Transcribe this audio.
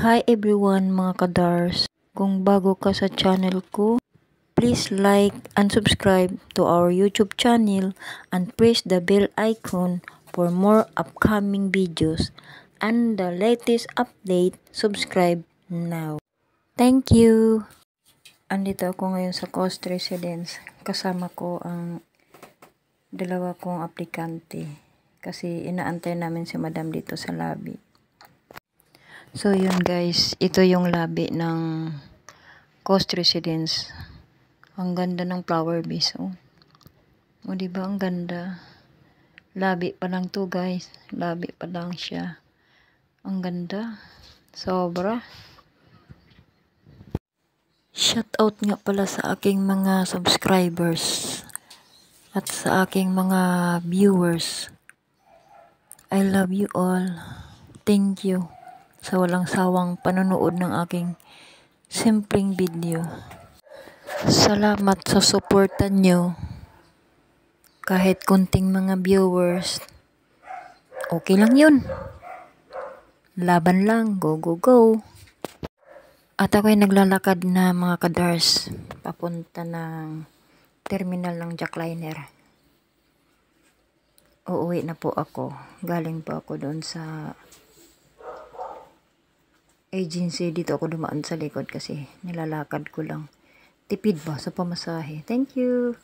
Hi everyone mga kadars. Kung bago ka sa channel ko, please like and subscribe to our YouTube channel and press the bell icon for more upcoming videos and the latest update. Subscribe now. Thank you. Andito ako ngayon sa Coast Residence. Kasama ko ang dalawa kong aplikante kasi inaantay namin si Madam dito sa lobby. So yun guys, ito yung lobby ng Coast Residence. Ang ganda ng flower base, oh. O diba ang ganda? Lobby pa lang to guys. Lobby pa lang siya. Ang ganda. Sobra. Shout out nga pala sa aking mga subscribers at sa aking mga viewers. I love you all. Thank you sa walang sawang panonood ng aking simpleng video. Salamat sa suporta nyo. Kahit kunting mga viewers, okay lang yun. Laban lang. Go, go, go. At ako'y naglalakad na mga kadars papunta ng terminal ng Jackliner. Uuwi na po ako. Galing po ako doon sa agency. Dito ako dumaan sa likod kasi nilalakad ko lang. Tipid ba sa pamasahe? Thank you.